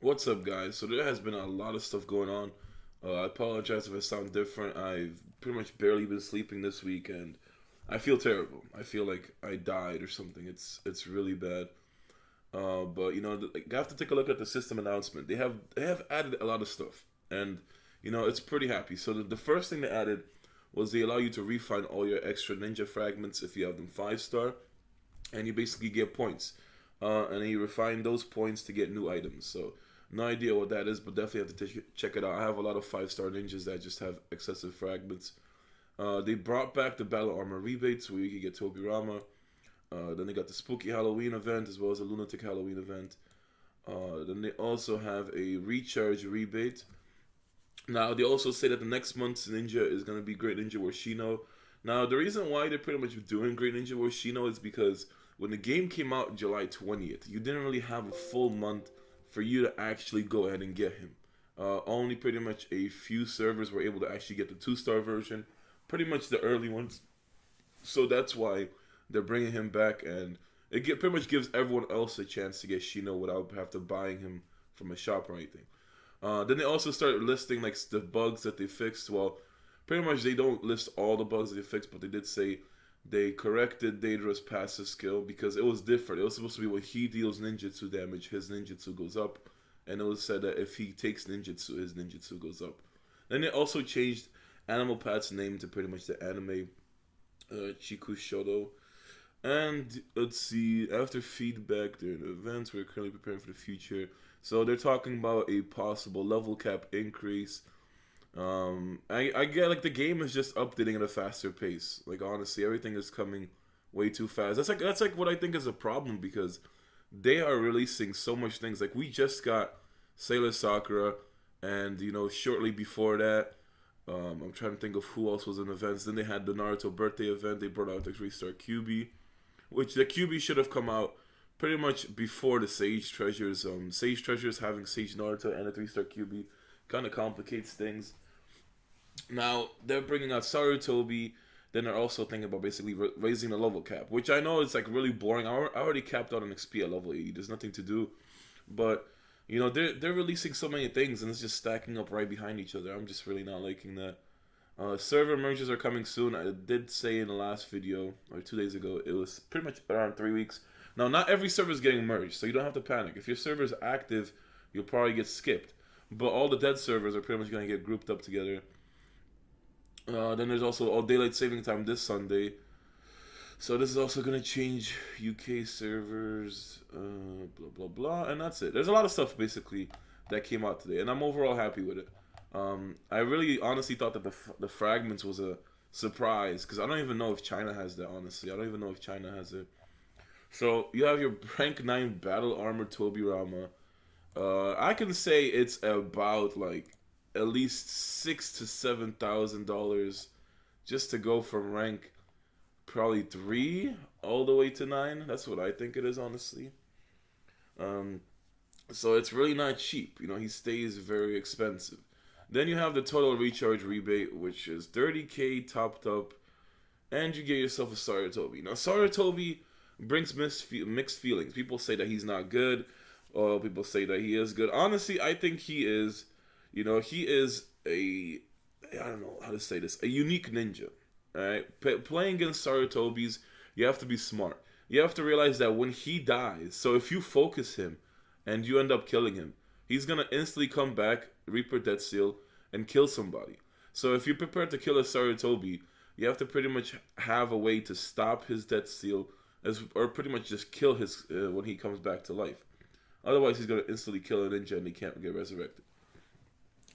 What's up, guys? So there has been a lot of stuff going on. I apologize if I sound different. I've pretty much barely been sleeping this week, and I feel terrible. I feel like I died or something. It's really bad. But you have to take a look at the system announcement. They have added a lot of stuff, and it's pretty happy. So the first thing they added was they allow you to refine all your extra ninja fragments if you have them 5 star, and you basically get points. And then you refine those points to get new items. So no idea what that is, but definitely have to check it out. I have a lot of 5 star ninjas that just have excessive fragments. They brought back the battle armor rebates where you can get Tobirama. Then they got the spooky Halloween event as well as a lunatic Halloween event. Then they also have a recharge rebate. Now they also say that the next month's ninja is gonna be Great Ninja Warshino. Now the reason why they're pretty much doing Great Ninja Warshino is because when the game came out July 20th, you didn't really have a full month for you to actually go ahead and get him. Only pretty much a few servers were able to actually get the 2 star version, pretty much the early ones. So that's why they're bringing him back, and pretty much gives everyone else a chance to get Shino without have to buying him from a shop or anything. Then they also started listing like the bugs that they fixed. Well, pretty much they don't list all the bugs that they fixed, but they did say they corrected Daedra's passive skill because it was different. It was supposed to be when he deals ninjutsu damage, his ninjutsu goes up, and it was said that if he takes ninjutsu, his ninjutsu goes up. Then they also changed Animal Pad's name to pretty much the anime Chikushodo. And let's see, after feedback during the events, we're currently preparing for the future. So they're talking about a possible level cap increase. I get like the game is just updating at a faster pace. Like honestly, everything is coming way too fast. That's like what I think is a problem because they are releasing so much things. Like we just got Sailor Sakura, and shortly before that, I'm trying to think of who else was in events. Then they had the Naruto birthday event. They brought out the 3 star QB, which the QB should have come out pretty much before the Sage Treasures. Sage Treasures having Sage Naruto and a 3 star QB kind of complicates things. Now they're bringing out Sarutobi. Then they're also thinking about basically raising the level cap, which I know is like really boring. I already capped out an XP at level 80. There's nothing to do, but they're releasing so many things and it's just stacking up right behind each other. I'm just really not liking that. Server merges are coming soon. I did say in the last video or 2 days ago it was pretty much around 3 weeks. Now not every server is getting merged, so you don't have to panic. If your server is active, you'll probably get skipped. But all the dead servers are pretty much going to get grouped up together. Then there's also all daylight saving time this Sunday. So this is also gonna change UK servers, blah blah blah, and that's it. There's a lot of stuff basically that came out today, and I'm overall happy with it. I really honestly thought that the fragments was a surprise because I don't even know if China has that. Honestly, I don't even know if China has it. So you have your rank 9 battle armor Tobirama. I can say it's about like at least $6,000 to $7,000 just to go from rank probably 3 all the way to 9. That's what I think it is, honestly. Um, so it's really not cheap. He stays very expensive. Then you have the total recharge rebate, which is 30K topped up, and you get yourself a Sarutobi. Now Sarutobi brings mixed feelings. People say that he's not good, or people say that he is good. Honestly, I think he is. He is I don't know how to say this, a unique ninja. Alright? Playing against Sarutobis, you have to be smart. You have to realize that when he dies, so if you focus him and you end up killing him, he's gonna instantly come back, Reaper Death Seal, and kill somebody. So if you're prepared to kill a Sarutobi, you have to pretty much have a way to stop his Death Seal, or pretty much just kill his when he comes back to life. Otherwise, he's gonna instantly kill a ninja and he can't get resurrected.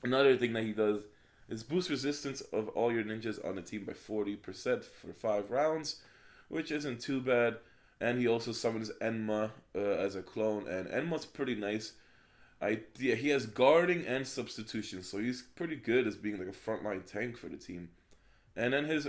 Another thing that he does is boost resistance of all your ninjas on the team by 40% for 5 rounds, which isn't too bad. And he also summons Enma as a clone, and Enma's pretty nice. Yeah, he has guarding and substitution, so he's pretty good as being like a frontline tank for the team. And then his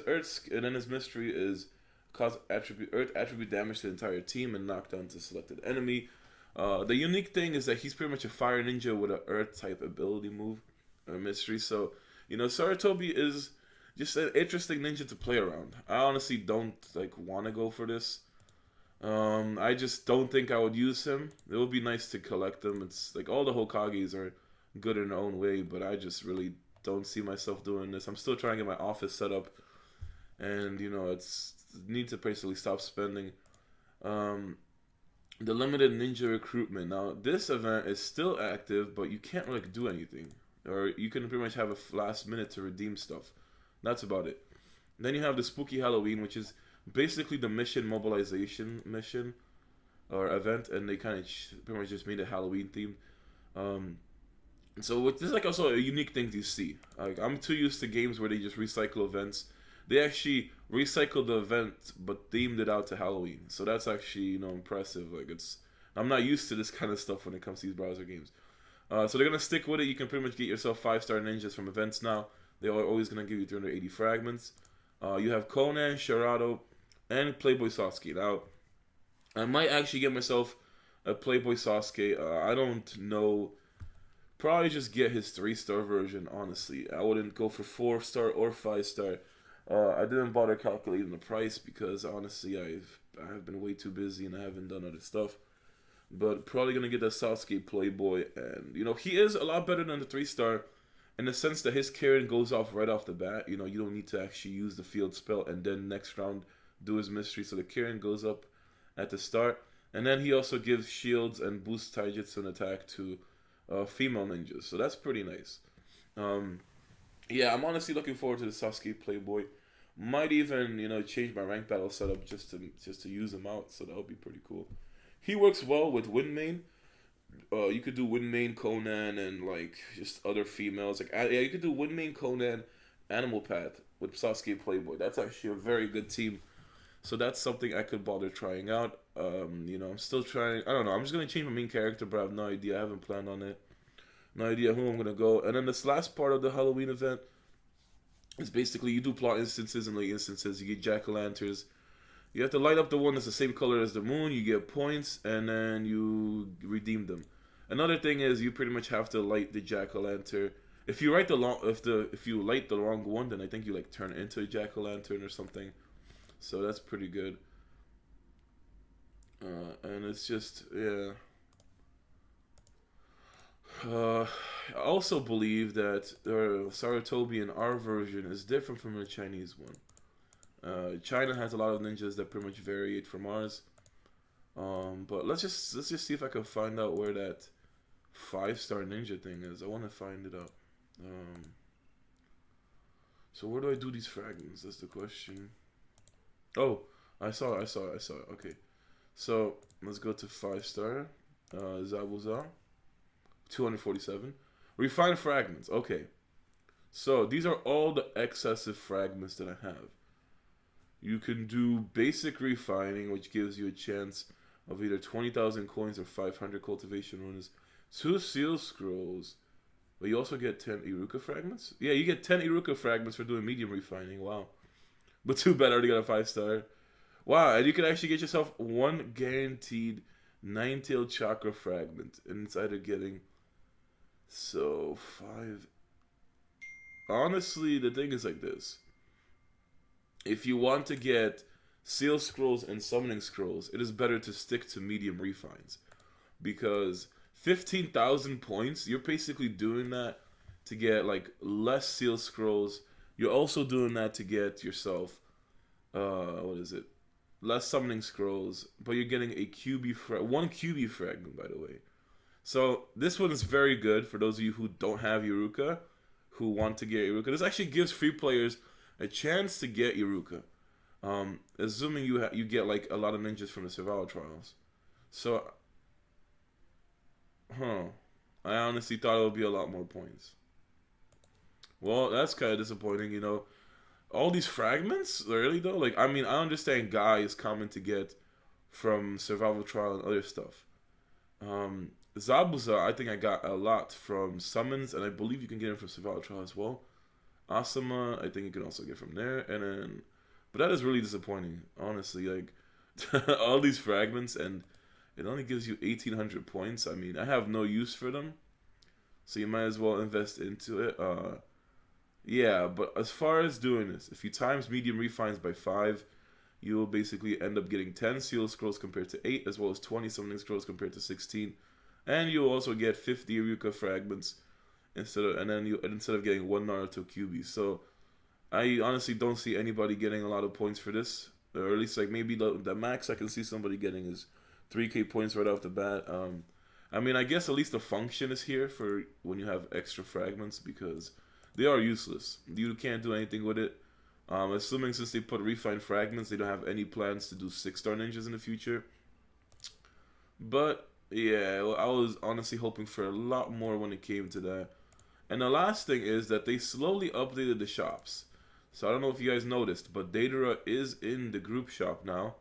mystery is cause earth attribute damage to the entire team and knock down to selected enemy. The unique thing is that he's pretty much a fire ninja with an earth type ability move or mystery. So Sarutobi is just an interesting ninja to play around. I honestly don't want to go for this. I just don't think I would use him. It would be nice to collect them. It's like all the Hokages are good in their own way, but I just really don't see myself doing this. I'm still trying to get my office set up, and it's need to basically stop spending. Um, the limited ninja recruitment. Now, this event is still active, but you can't really do anything, or you can pretty much have a last minute to redeem stuff. That's about it. Then you have the Spooky Halloween, which is basically the mission mobilization mission or event, and they kind of pretty much just made it Halloween themed. Um, so this is like also a unique thing to see. Like I'm too used to games where they just recycle events. They actually recycled the event but themed it out to Halloween. So that's actually impressive. Like I'm not used to this kind of stuff when it comes to these browser games. So they're gonna stick with it. You can pretty much get yourself 5-star ninjas from events now. They are always gonna give you 380 fragments. You have Conan, Shirado, and Playboy Sasuke. Now, I might actually get myself a Playboy Sasuke. I don't know. Probably just get his 3-star version, honestly. I wouldn't go for 4-star or 5-star. I didn't bother calculating the price because, honestly, I've been way too busy and I haven't done other stuff. But probably going to get the Sasuke Playboy. And, he is a lot better than the 3-star in the sense that his Karen goes off right off the bat. You don't need to actually use the field spell and then next round do his mystery. So the Karen goes up at the start. And then he also gives shields and boosts Taijutsu and attack to female ninjas. So that's pretty nice. Yeah, I'm honestly looking forward to the Sasuke Playboy. Might even, change my rank battle setup just to use him out. So that would be pretty cool. He works well with Windmane. You could do Windmane, Conan, and like just other females. Like yeah, you could do Windmane, Conan, Animal Path with Sasuke Playboy. That's actually a very good team. So that's something I could bother trying out. I'm still trying. I don't know. I'm just gonna change my main character, but I have no idea. I haven't planned on it. No idea who I'm gonna go. And then this last part of the Halloween event is basically you do plot instances and late instances. You get jack-o'-lanterns. You have to light up the one that's the same color as the moon. You get points, and then you redeem them. Another thing is you pretty much have to light the jack-o'-lantern. If you if you light the wrong one, then I think you like turn it into a jack-o'-lantern or something. So that's pretty good. And it's just yeah. I also believe that Saratobi our version is different from the Chinese one. China has a lot of ninjas that pretty much vary from ours. But let's just see if I can find out where that 5-star ninja thing is. I want to find it out. So where do I do these fragments? That's the question. Oh, I saw it. Okay. So let's go to 5-star. Zabuza. 247. Refined fragments. Okay. So these are all the excessive fragments that I have. You can do basic refining, which gives you a chance of either 20,000 coins or 500 cultivation runes. 2 seal scrolls. But you also get 10 Iruka fragments? Yeah, you get 10 Iruka fragments for doing medium refining. Wow. But too bad I already got a 5-star. Wow, and you can actually get yourself 1 guaranteed 9-tailed chakra fragment. And it's either getting... So, 5... Honestly, the thing is like this. If you want to get seal scrolls and summoning scrolls, it is better to stick to medium refines. Because 15,000 points, you're basically doing that to get like less seal scrolls. You're also doing that to get yourself, less summoning scrolls, but you're getting a one QB fragment, by the way. So this one is very good for those of you who don't have Iruka, who want to get Iruka. This actually gives free players a chance to get Iruka, assuming you get like a lot of ninjas from the survival trials. So, I honestly thought it would be a lot more points. Well, that's kind of disappointing, All these fragments, really though. Like, I mean, I understand Guy is common to get from survival trial and other stuff. Zabuza, I think I got a lot from summons, and I believe you can get it from survival trial as well. Asama, I think you can also get from there, and then, but that is really disappointing, honestly. Like, all these fragments, and it only gives you 1,800 points. I mean, I have no use for them, so you might as well invest into it. Yeah, but as far as doing this, if you times medium refines by 5, you'll basically end up getting 10 seal scrolls compared to 8, as well as 20 summoning scrolls compared to 16. And you'll also get 50 Iruka fragments instead of getting 1 Naruto QB. So I honestly don't see anybody getting a lot of points for this. Or at least like maybe the max I can see somebody getting is 3k points right off the bat. I mean, I guess at least the function is here for when you have extra fragments, because they are useless. You can't do anything with it. Assuming since they put refined fragments, they don't have any plans to do 6-star ninjas in the future. But yeah, I was honestly hoping for a lot more when it came to that. And the last thing is that they slowly updated the shops. So I don't know if you guys noticed, but Datara is in the group shop now.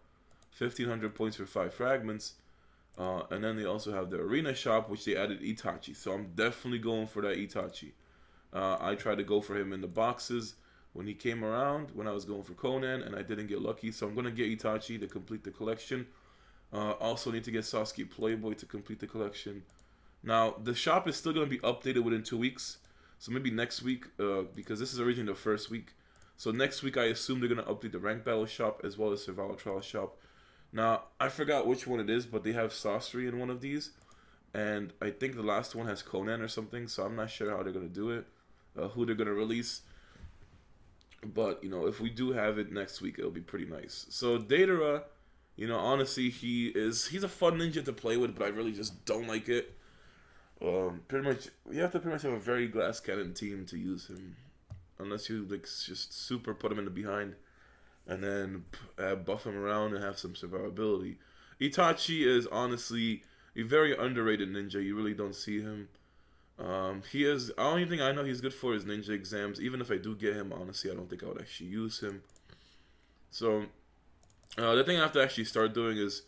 1,500 points for 5 fragments. And then they also have the arena shop, which they added Itachi. So I'm definitely going for that Itachi. I tried to go for him in the boxes when he came around, when I was going for Conan, and I didn't get lucky. So I'm going to get Itachi to complete the collection. Also need to get Sasuke Playboy to complete the collection. Now, the shop is still going to be updated within 2 weeks. So maybe next week, because this is originally the first week. So next week, I assume they're going to update the Rank Battle shop as well as Survival Trial shop. Now, I forgot which one it is, but they have Sorcery in one of these. And I think the last one has Conan or something, so I'm not sure how they're going to do it, who they're going to release. But, you know, if we do have it next week, it'll be pretty nice. So, Datara, you know, honestly, he's a fun ninja to play with, but I really just don't like it. Pretty much, you have to pretty much have a very glass cannon team to use him. Unless you, like, just super put him in the behind. And then buff him around and have some survivability. Itachi is honestly a very underrated ninja. You really don't see him. The only thing I know he's good for is ninja exams. Even if I do get him, honestly, I don't think I would actually use him. So, the thing I have to actually start doing is,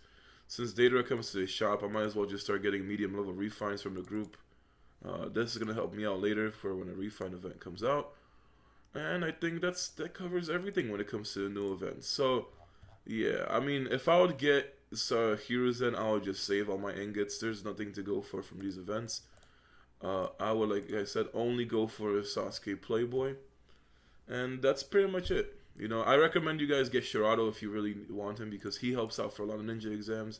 since Datara comes to the shop, I might as well just start getting medium level refines from the group. This is going to help me out later for when a refine event comes out. And I think that covers everything when it comes to the new events. So, yeah, I mean, if I would get Heroes, then I would just save all my ingots. There's nothing to go for from these events. I would, like I said, only go for a Sasuke Playboy. And that's pretty much it. You know, I recommend you guys get Shirado if you really want him, because he helps out for a lot of ninja exams.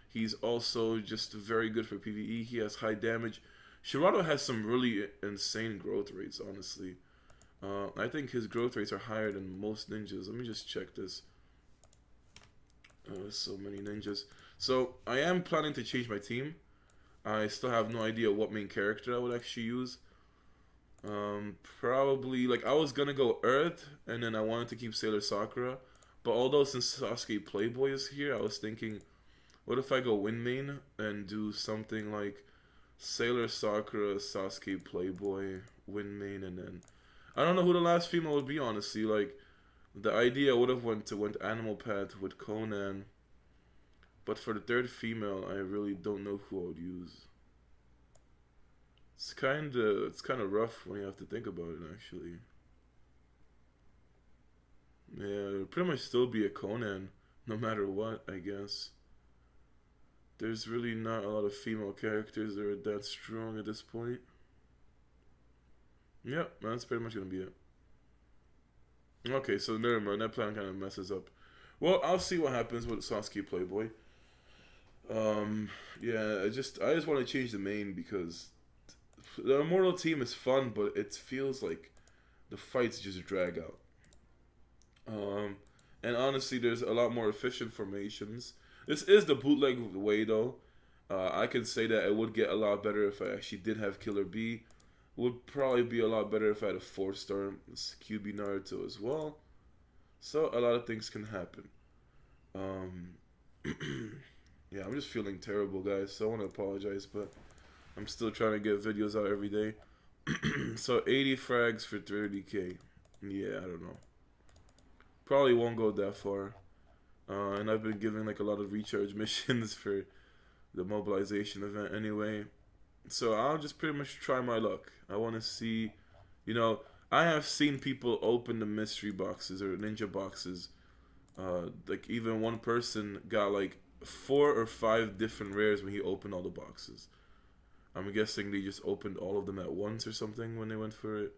He's also just very good for PvE. He has high damage. Shirado has some really insane growth rates, honestly. I think his growth rates are higher than most ninjas. Let me just check this. There's so many ninjas. So, I am planning to change my team. I still have no idea what main character I would actually use. Probably, like, I was gonna go Earth, and then I wanted to keep Sailor Sakura. But although since Sasuke Playboy is here, I was thinking, what if I go Wind Main and do something like Sailor Sakura, Sasuke Playboy, Wind Main, and then I don't know who the last female would be, honestly. Like, the idea would have went Animal Path with Conan. But for the third female, I really don't know who I would use. It's kind of rough when you have to think about it, actually. Yeah, it would pretty much still be a Conan, no matter what, I guess. There's really not a lot of female characters that are that strong at this point. Yep, that's pretty much gonna be it. Okay, so never mind, that plan kind of messes up. Well, I'll see what happens with Sasuke Playboy. Yeah, I just want to change the main, because the Immortal team is fun, but it feels like the fights just drag out. And honestly, there's a lot more efficient formations. This is the bootleg way, though. I can say that it would get a lot better if I actually did have Killer B. Would probably be a lot better if I had a 4-star QB Naruto as well. So a lot of things can happen. Yeah, I'm just feeling terrible, guys. So I want to apologize, but I'm still trying to get videos out every day. So 80 frags for 30k. Yeah, I don't know. Probably won't go that far. And I've been giving like a lot of recharge missions for the mobilization event anyway. So I'll just pretty much try my luck. I want to see, you know, I have seen people open the mystery boxes or ninja boxes. Like even one person got like 4 or 5 different rares when he opened all the boxes. I'm guessing they just opened all of them at once or something when they went for it.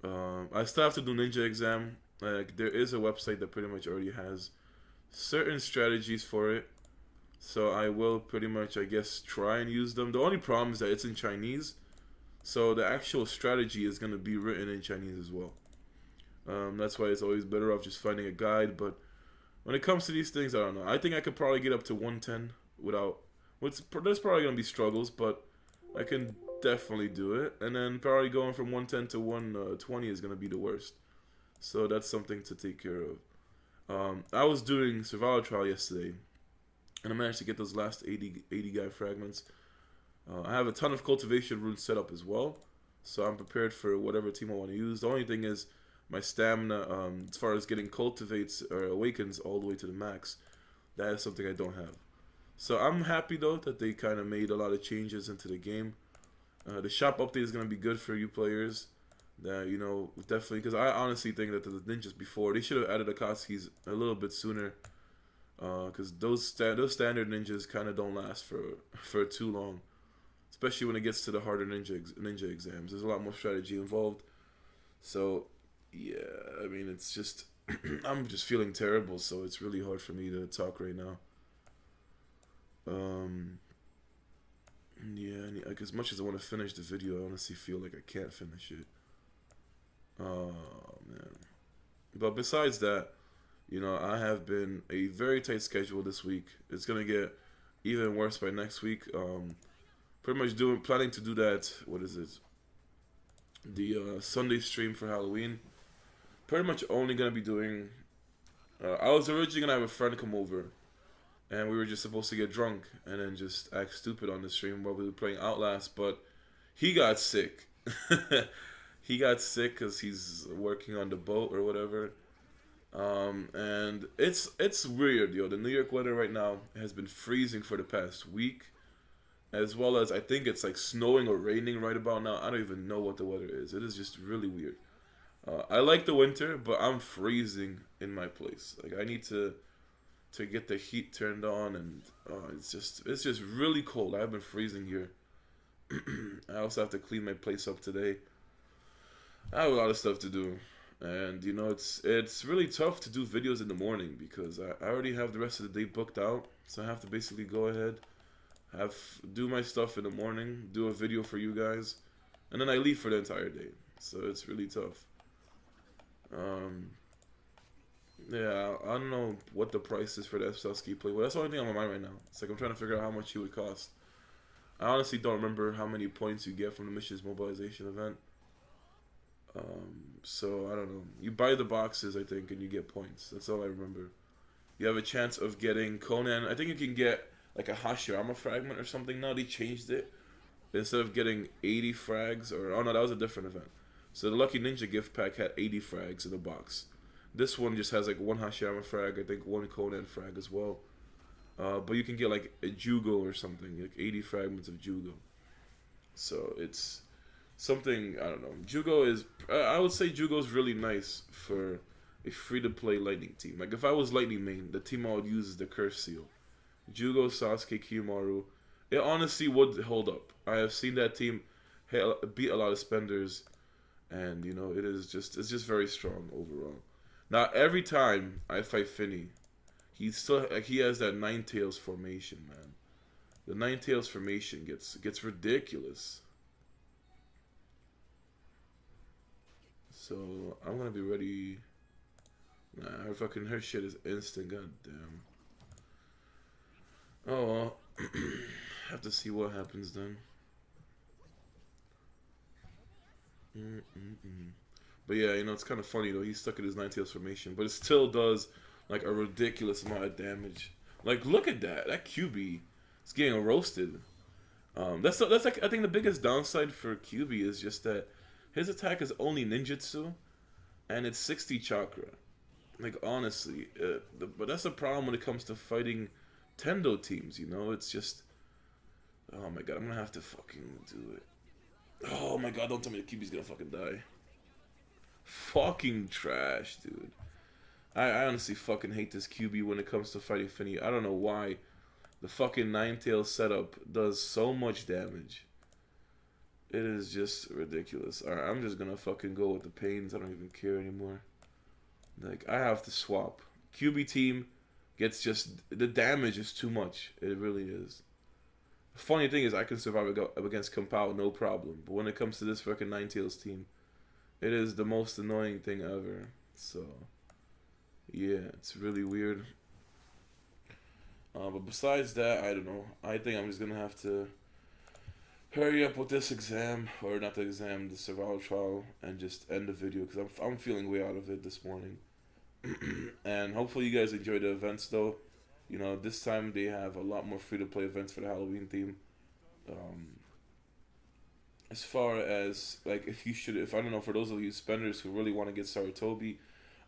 I still have to do ninja exam. Like there is a website that pretty much already has certain strategies for it. So I will pretty much, I guess, try and use them. The only problem is that it's in Chinese, so the actual strategy is going to be written in Chinese as well. That's why it's always better off just finding a guide. But when it comes to these things, I don't know. I think I could probably get up to 110 without. There's probably going to be struggles, but I can definitely do it. And then probably going from 110 to 120 is going to be the worst. So that's something to take care of. I was doing survival trial yesterday, and I managed to get those last 80 guy fragments. I have a ton of cultivation runes set up as well, so I'm prepared for whatever team I want to use. The only thing is my stamina, as far as getting cultivates or awakens all the way to the max, that is something I don't have. So I'm happy though that they kind of made a lot of changes into the game. The shop update is going to be good for you players. That, you know, definitely, because I honestly think that the ninjas before, they should have added Akatsuki's a little bit sooner. Because those standard ninjas kind of don't last for too long, especially when it gets to the harder ninja exams. There's a lot more strategy involved. So yeah, I mean, it's just I'm just feeling terrible, so it's really hard for me to talk right now. Yeah, like as much as I want to finish the video, I honestly feel like I can't finish it. Oh man. But besides that, you know, I have been a very tight schedule this week. It's gonna get even worse by next week. Pretty much planning to do that. What is it? The Sunday stream for Halloween. Pretty much only gonna be doing. I was originally gonna have a friend come over, and we were just supposed to get drunk and then just act stupid on the stream while we were playing Outlast. But he got sick. He got sick because he's working on the boat or whatever. And it's weird, yo. The New York weather right now has been freezing for the past week, as well as I think it's like snowing or raining right about now. I don't even know what the weather is. It is just really weird. I like the winter, but I'm freezing in my place. Like I need to get the heat turned on, and it's just really cold. I've been freezing here. I also have to clean my place up today. I have a lot of stuff to do. And you know, it's really tough to do videos in the morning because I already have the rest of the day booked out. So I have to basically go ahead, do my stuff in the morning, do a video for you guys, and then I leave for the entire day. So it's really tough. Yeah, I don't know what the price is for the SL ski play. Well, that's the only thing on my mind right now. It's like I'm trying to figure out how much it would cost. I honestly don't remember how many points you get from the missions mobilization event. So I don't know. You buy the boxes, I think, and you get points. That's all I remember. You have a chance of getting Conan. I think you can get like a Hashirama fragment or something. Now they changed it. Instead of getting 80 frags, or oh no, that was a different event. So the Lucky Ninja gift pack had 80 frags in the box. This one just has like one Hashirama frag, I think one Conan frag as well. But you can get like a Jugo or something, like 80 fragments of Jugo. So it's something, I don't know. Jugo is, I would say Jugo is really nice for a free-to-play Lightning team. Like, if I was Lightning main, the team I would use is the Curse Seal. Jugo, Sasuke, Kiyomaru. It honestly would hold up. I have seen that team beat a lot of spenders, and, you know, it's just very strong overall. Now, every time I fight Finny, he has that Nine Tails formation, man. The Nine Tails formation gets ridiculous. So I'm gonna be ready. Nah, her shit is instant. God damn. Oh well. Have to see what happens then. But yeah, you know, it's kind of funny though. He's stuck in his Nine Tails formation, but it still does like a ridiculous amount of damage. Like, look at that. That QB is getting roasted. That's like, I think the biggest downside for QB is just that his attack is only ninjutsu, and it's 60 chakra. Like, honestly, but that's a problem when it comes to fighting Tendo teams, you know? It's just, oh my god, I'm gonna have to fucking do it. Oh my god, don't tell me the QB's gonna fucking die. Fucking trash, dude. I honestly fucking hate this QB when it comes to fighting Finny. I don't know why. The fucking Nine-Tails setup does so much damage. It is just ridiculous. Alright, I'm just gonna fucking go with the pains. I don't even care anymore. Like, I have to swap. QB team gets just, the damage is too much. It really is. Funny thing is, I can survive up against Compile no problem. But when it comes to this fucking Ninetales team, it is the most annoying thing ever. So, yeah, it's really weird. But besides that, I don't know. I think I'm just gonna have to hurry up with this exam, or not the exam, the survival trial, and just end the video because I'm feeling way out of it this morning. And hopefully you guys enjoy the events though. You know, this time they have a lot more free to play events for the Halloween theme. As far as like, if I don't know, for those of you spenders who really want to get Sarutobi,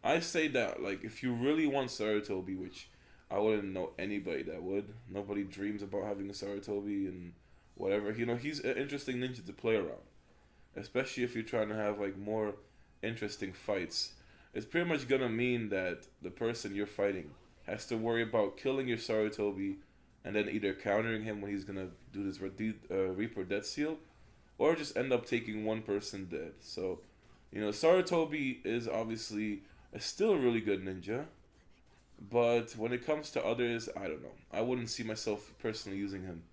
I say that like if you really want Sarutobi, which I wouldn't know anybody that would. Nobody dreams about having a Sarutobi and whatever. You know, he's an interesting ninja to play around, especially if you're trying to have like more interesting fights. It's pretty much gonna mean that the person you're fighting has to worry about killing your Sarutobi and then either countering him when he's gonna do this Reaper Death Seal, or just end up taking one person dead. So, you know, Sarutobi is obviously still a really good ninja, but when it comes to others, I don't know. I wouldn't see myself personally using him.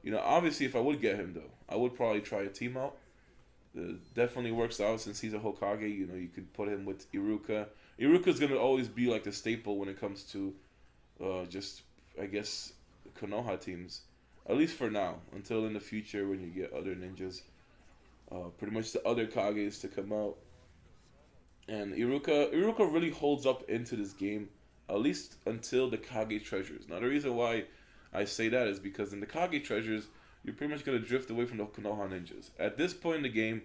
You know, obviously, if I would get him though, I would probably try a team out. Definitely works out since he's a Hokage. You know, you could put him with Iruka. Iruka's gonna always be like the staple when it comes to just, I guess, Konoha teams. At least for now, until in the future when you get other ninjas. Pretty much the other Kages to come out. And Iruka really holds up into this game, at least until the Kage treasures. Now the reason why I say that is because in the Kage treasures, you're pretty much going to drift away from the Konoha ninjas. At this point in the game,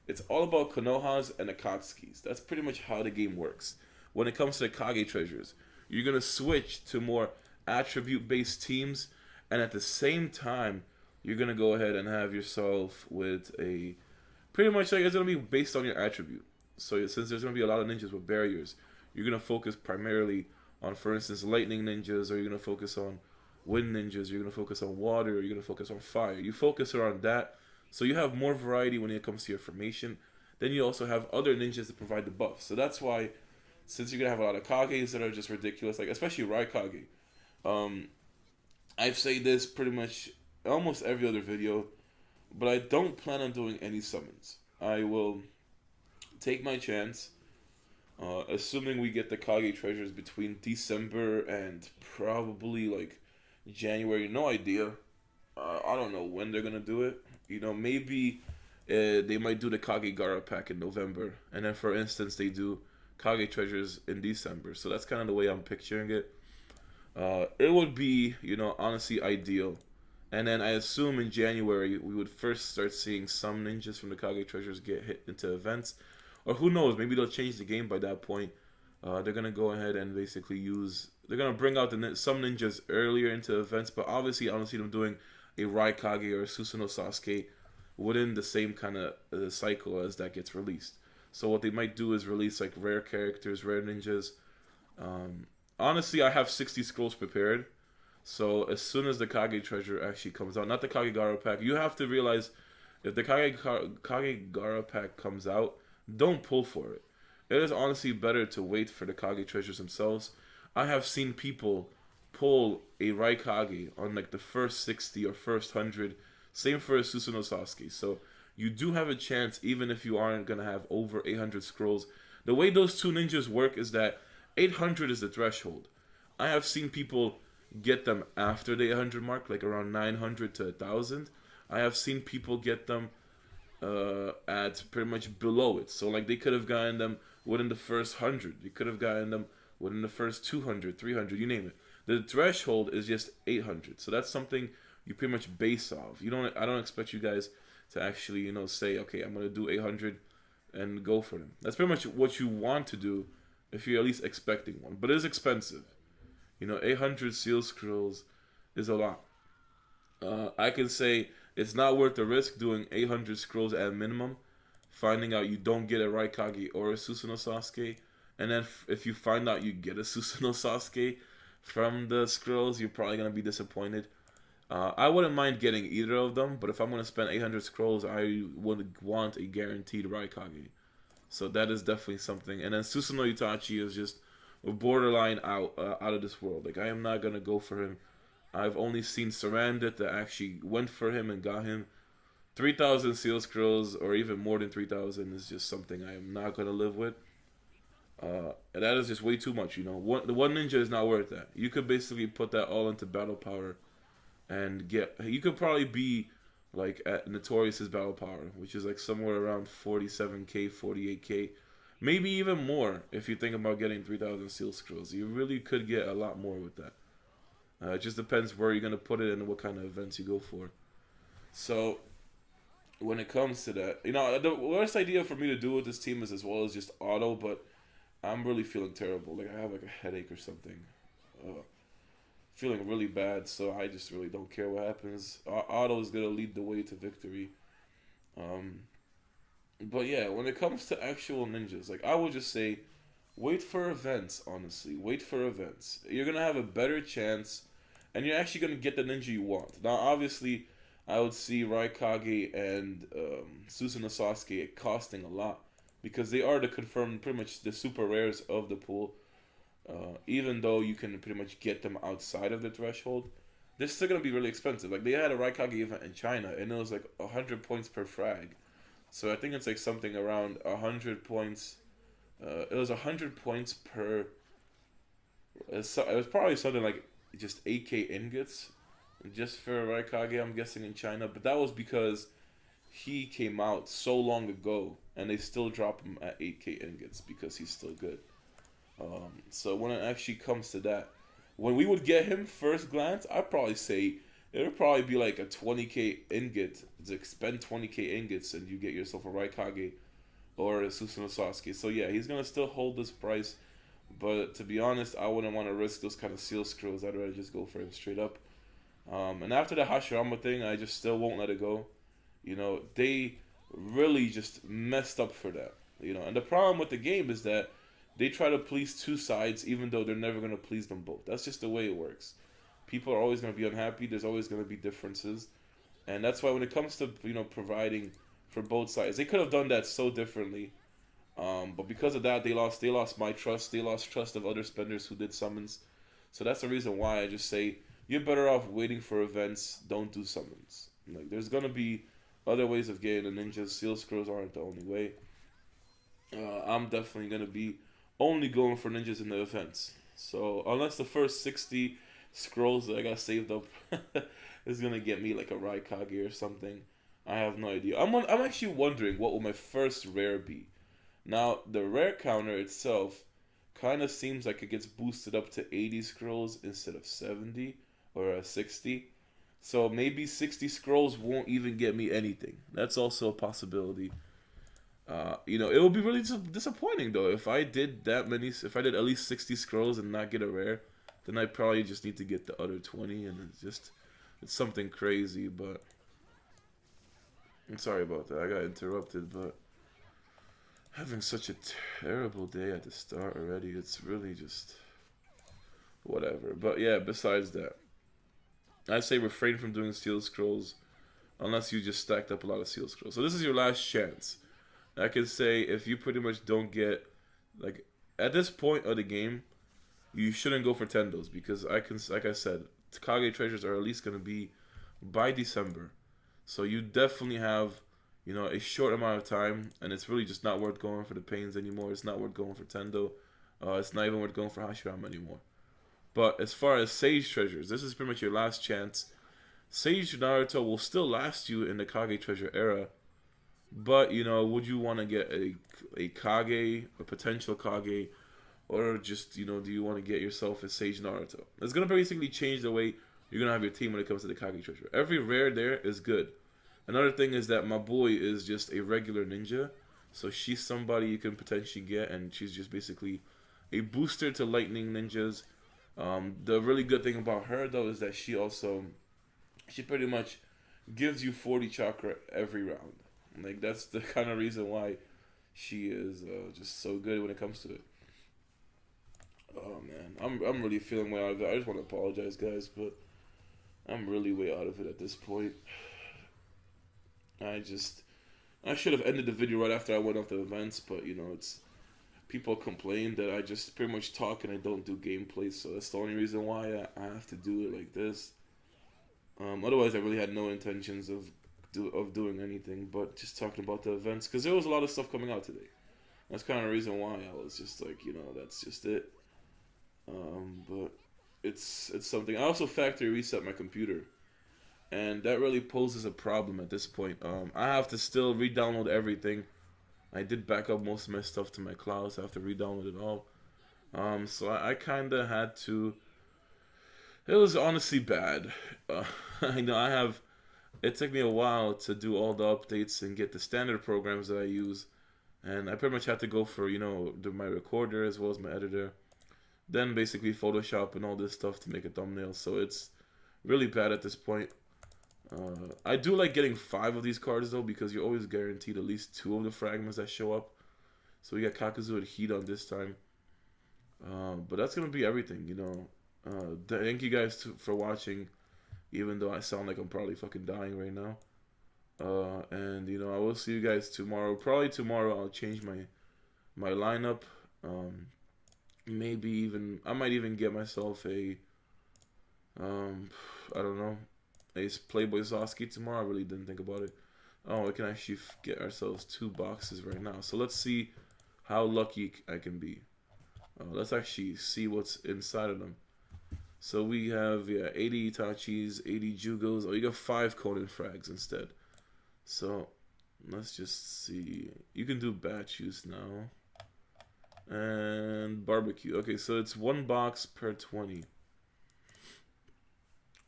it's all about Konohas and Akatsukis. That's pretty much how the game works. When it comes to the Kage treasures, you're going to switch to more attribute-based teams, and at the same time, you're going to go ahead and have yourself with a... Pretty much like it's going to be based on your attribute. So since there's going to be a lot of ninjas with barriers, you're going to focus primarily on, for instance, lightning ninjas, or you're going to focus on wind ninjas, you're going to focus on water, or you're going to focus on fire. You focus around that, so you have more variety when it comes to your formation. Then you also have other ninjas that provide the buffs. So that's why, since you're going to have a lot of Kages that are just ridiculous, like especially Raikage, I say this pretty much almost every other video, but I don't plan on doing any summons. I will take my chance, assuming we get the Kage treasures between December and probably like January. No idea. I don't know when they're gonna do it. You know, maybe they might do the Kage Gara pack in November, and then for instance they do Kage treasures in December. So that's kind of the way I'm picturing it. It would be, you know, honestly ideal. And then I assume in January we would first start seeing some ninjas from the Kage treasures get hit into events. Or who knows, maybe they'll change the game by that point. They're going to go ahead and basically they're going to bring out some ninjas earlier into events, but obviously I don't see them doing a Raikage or a Susanoo Sasuke within the same kind of cycle as that gets released. So what they might do is release like rare characters, rare ninjas. Honestly, I have 60 scrolls prepared. So as soon as the Kage treasure actually comes out, not the Kage Gara pack, you have to realize if the Kage Gara pack comes out, don't pull for it. It is honestly better to wait for the Kage treasures themselves. I have seen people pull a Raikage on like the first 60 or first 100. Same for a Susanoo Sasuke. So you do have a chance even if you aren't going to have over 800 scrolls. The way those two ninjas work is that 800 is the threshold. I have seen people get them after the 800 mark, like around 900 to 1,000. I have seen people get them at pretty much below it. So like they could have gotten them within the first 100. They could have gotten them within the first 200, 300, you name it. The threshold is just 800. So that's something you pretty much base off. I don't expect you guys to actually, you know, say, okay, I'm going to do 800 and go for them. That's pretty much what you want to do if you're at least expecting one. But it is expensive. You know, 800 seal scrolls is a lot. I can say it's not worth the risk doing 800 scrolls at minimum, finding out you don't get a Raikage or a Susanoo Sasuke, and then if you find out you get a Susanoo Sasuke from the scrolls, you're probably going to be disappointed. I wouldn't mind getting either of them, but if I'm going to spend 800 scrolls, I would want a guaranteed Raikage. So that is definitely something. And then Susanoo Itachi is just borderline out of this world. Like I am not gonna go for him. I've only seen Sarandit that actually went for him and got him. 3,000 seal scrolls or even more than 3,000 is just something I am not gonna live with. And that is just way too much, you know. The one ninja is not worth that. You could basically put that all into battle power, and get. You could probably be like at Notorious's battle power, which is like somewhere around 47k, 48k, maybe even more if you think about getting 3,000 seal scrolls. You really could get a lot more with that. It just depends where you're gonna put it and what kind of events you go for. So when it comes to that, you know, the worst idea for me to do with this team is as well as just auto, but I'm really feeling terrible. Like I have like a headache or something. Feeling really bad, so I just really don't care what happens. Auto is gonna lead the way to victory. Um, but yeah, when it comes to actual ninjas, like I would just say, wait for events. Honestly, wait for events. You're gonna have a better chance, and you're actually gonna get the ninja you want. Now, obviously, I would see Raikage and Susanoo Sasuke costing a lot because they are the confirmed, pretty much the super rares of the pool. Even though you can pretty much get them outside of the threshold, they're still gonna be really expensive. Like they had a Raikage event in China, and it was like 100 points per frag. So I think it's like something around 100 points. It was 100 points per. It was probably something like just 8k ingots, just for Raikage. I'm guessing in China, but that was because he came out so long ago, and they still drop him at 8k ingots because he's still good. So when it actually comes to that, when we would get him first glance, I'd probably say it would probably be like a 20k ingot. To expend 20k ingots and you get yourself a Raikage or a Susanoo Sasuke. So yeah, he's gonna still hold this price, but to be honest, I wouldn't want to risk those kind of seal scrolls. I'd rather just go for him straight up. And after the Hashirama thing, I just still won't let it go. You know, they really just messed up for that. You know, and the problem with the game is that they try to please two sides, even though they're never going to please them both. That's just the way it works. People are always going to be unhappy. There's always going to be differences. And that's why when it comes to, you know, providing for both sides, they could have done that so differently. But because of that, they lost my trust. They lost trust of other spenders who did summons. So that's the reason why I just say, you're better off waiting for events. Don't do summons. Like, there's going to be other ways of getting the ninjas. Seal scrolls aren't the only way. I'm definitely going to be only going for ninjas in the events. So unless the first 60 scrolls that I got saved up is gonna get me like a Raikage or something, I have no idea. I'm actually wondering what will my first rare be. Now the rare counter itself kind of seems like it gets boosted up to 80 scrolls instead of 70 or 60. So maybe 60 scrolls won't even get me anything. That's also a possibility. You know, it would be really disappointing though if I did that many. If I did at least 60 scrolls and not get a rare, then I probably just need to get the other 20, and it's something crazy. But I'm sorry about that. I got interrupted, but having such a terrible day at the start already. It's really just whatever. But yeah, besides that, I say refrain from doing seal scrolls unless you just stacked up a lot of seal scrolls. So this is your last chance. I can say if you pretty much don't get, like, at this point of the game, you shouldn't go for tendos because like I said, Kage treasures are at least gonna be by December, so you definitely have, you know, a short amount of time, and it's really just not worth going for the pains anymore. It's not worth going for tendo. It's not even worth going for Hashirama anymore. But as far as Sage treasures, this is pretty much your last chance. Sage Naruto will still last you in the Kage treasure era. But, you know, would you want to get a Kage, a potential Kage, or just, you know, do you want to get yourself a Sage Naruto? It's going to basically change the way you're going to have your team when it comes to the Kage treasure. Every rare there is good. Another thing is that my boy is just a regular ninja, so she's somebody you can potentially get, and she's just basically a booster to lightning ninjas. The really good thing about her, though, is that she pretty much gives you 40 chakra every round. Like, that's the kind of reason why she is just so good when it comes to it. Oh man, I'm really feeling way out of it. I just want to apologize, guys, but I'm really way out of it at this point. I just, I should have ended the video right after I went off the events, but you know, it's people complain that I just pretty much talk and I don't do gameplay, so that's the only reason why I have to do it like this. Otherwise, I really had no intentions of doing anything but just talking about the events because there was a lot of stuff coming out today. That's kind of the reason why I was just like, you know, that's just it. But it's something. I also factory reset my computer, and that really poses a problem at this point. I have to still re-download everything. I did back up most of my stuff to my cloud, so I have to re-download it all. So I kind of had to. It was honestly bad. I know I have. It took me a while to do all the updates and get the standard programs that I use, and I pretty much had to go for my recorder as well as my editor, then basically Photoshop and all this stuff to make a thumbnail. So it's really bad at this point. I do like getting 5 of these cards though because you're always guaranteed at least 2 of the fragments that show up. So we got Kakazu and Hida this time. But that's gonna be everything, you know. Thank you guys for watching, even though I sound like I'm probably fucking dying right now. And you know, I will see you guys tomorrow. Probably tomorrow I'll change my lineup. Maybe even I might even get myself a I don't know, a Playboy Zoski tomorrow. I really didn't think about it. Oh, we can actually get ourselves 2 boxes right now. So let's see how lucky I can be. Let's actually see what's inside of them. So we have 80 Itachis, 80 Jugos. Oh, you got 5 Conan frags instead. So let's just see. You can do batch use now. And barbecue. Okay, so it's 1 box per 20.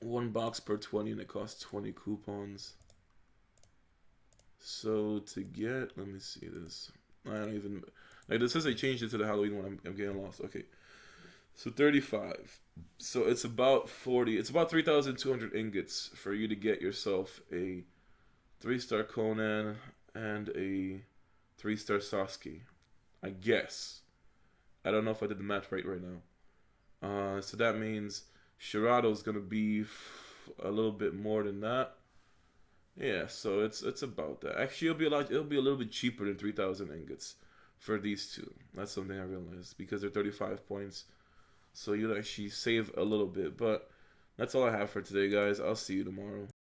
1 box per 20, and it costs 20 coupons. So to get, let me see this. I don't even, like this says they changed it to the Halloween one. I'm getting lost. Okay, so 35. So it's about 40. It's about 3,200 ingots for you to get yourself a 3-star Conan and a 3-star Sasuke. I guess. I don't know if I did the math right now. So that means Shirato's gonna be a little bit more than that. Yeah, so it's about that. Actually, it'll be a little bit cheaper than 3,000 ingots for these two. That's something I realized because they're 35 points. So you'll actually save a little bit. But that's all I have for today, guys. I'll see you tomorrow.